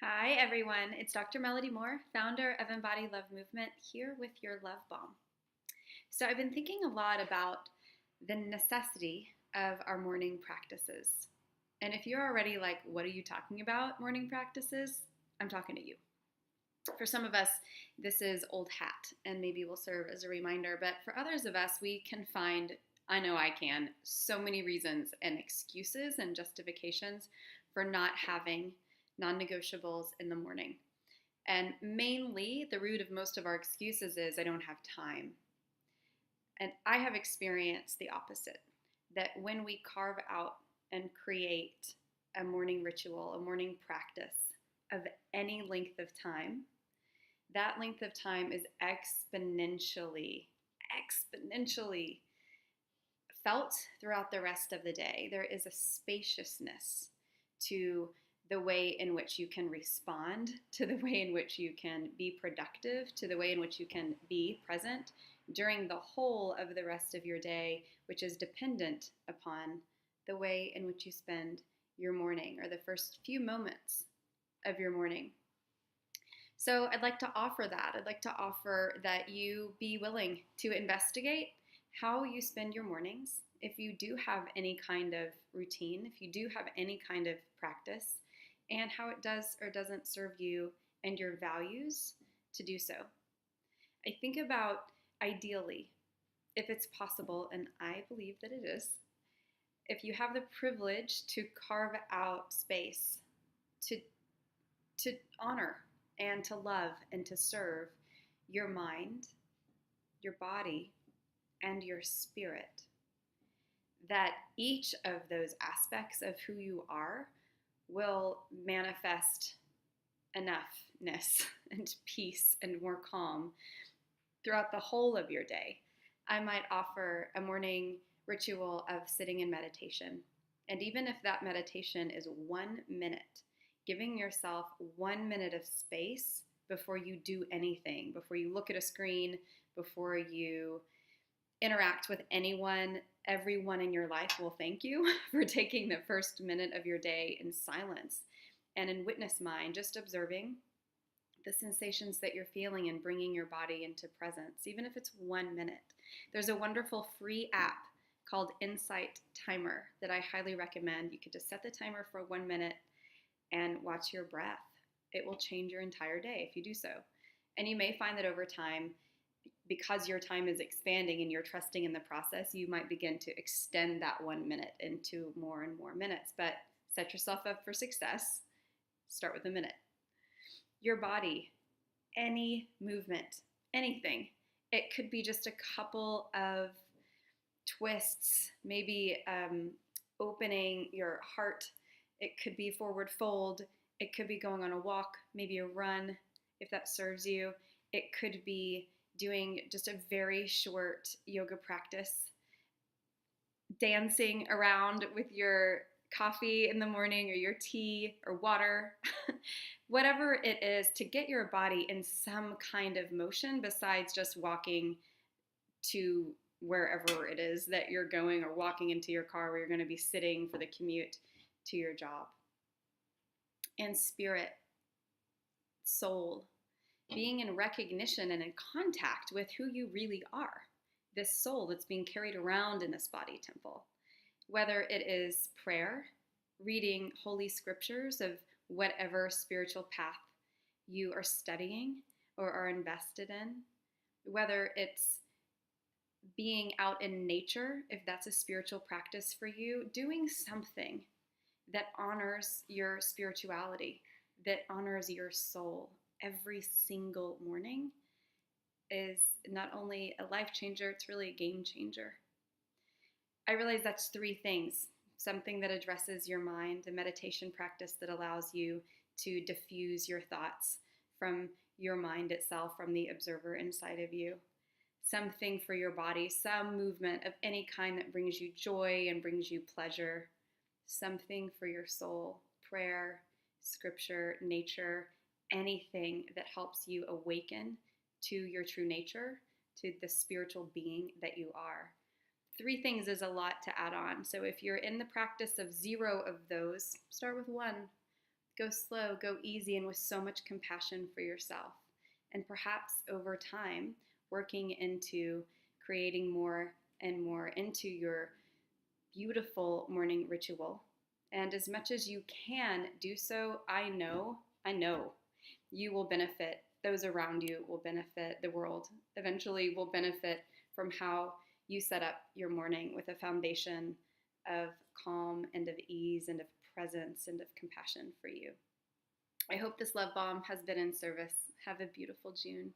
Hi, everyone. It's Dr. Melody Moore, founder of Embody Love Movement, here with your love bomb. So, I've been thinking a lot about the necessity of our morning practices. And if you're already like, what are you talking about, morning practices? I'm talking to you. For some of us, this is old hat and maybe will serve as a reminder. But for others of us, we can find, I know I can, so many reasons and excuses and justifications for not having non negotiables in the morning. And mainly, the root of most of our excuses is I don't have time. And I have experienced the opposite, that when we carve out and create a morning ritual, a morning practice of any length of time, that length of time is exponentially felt throughout the rest of the day. There is a spaciousness to the way in which you can respond, to the way in which you can be productive, to the way in which you can be present during the whole of the rest of your day, which is dependent upon the way in which you spend your morning or the first few moments of your morning. So I'd like to offer that. I'd like to offer that you be willing to investigate how you spend your mornings. If you do have any kind of routine, if you do have any kind of practice, and how it does or doesn't serve you and your values to do so. I think about, ideally, if it's possible, and I believe that it is, if you have the privilege to carve out space to honor and to love and to serve your mind, your body, and your spirit, that each of those aspects of who you are will manifest enoughness and peace and more calm throughout the whole of your day. I might offer a morning ritual of sitting in meditation. And even if that meditation is 1 minute, giving yourself 1 minute of space before you do anything, before you look at a screen, before you interact with anyone, everyone in your life will thank you for taking the first minute of your day in silence and in witness mind, just observing the sensations that you're feeling and bringing your body into presence, even if it's 1 minute. There's a wonderful free app called Insight Timer that I highly recommend. You could just set the timer for 1 minute and watch your breath. It will change your entire day if you do so. And you may find that over time, because your time is expanding and you're trusting in the process, you might begin to extend that 1 minute into more and more minutes. But set yourself up for success. Start with a minute. Your body, any movement, anything. It could be just a couple of twists, maybe opening your heart. It could be forward fold. It could be going on a walk, maybe a run, if that serves you. It could be doing just a very short yoga practice, dancing around with your coffee in the morning or your tea or water, whatever it is, to get your body in some kind of motion besides just walking to wherever it is that you're going or walking into your car where you're going to be sitting for the commute to your job. And spirit, soul, being in recognition and in contact with who you really are, this soul that's being carried around in this body temple. Whether it is prayer, reading holy scriptures of whatever spiritual path you are studying or are invested in, whether it's being out in nature, if that's a spiritual practice for you, doing something that honors your spirituality, that honors your soul every single morning is not only a life changer, it's really a game changer. I realize that's 3 things: something that addresses your mind, a meditation practice that allows you to diffuse your thoughts from your mind itself, from the observer inside of you, something for your body, some movement of any kind that brings you joy and brings you pleasure, something for your soul, prayer, scripture, nature, anything that helps you awaken to your true nature, to the spiritual being that you are. 3 things is a lot to add on. So if you're in the practice of 0 of those, start with 1. Go slow, go easy, and with so much compassion for yourself. And perhaps over time, working into creating more and more into your beautiful morning ritual. And as much as you can do so, I know you will benefit. Those around you will benefit. The world eventually will benefit from how you set up your morning with a foundation of calm and of ease and of presence and of compassion for you. I hope this love bomb has been in service. Have a beautiful June.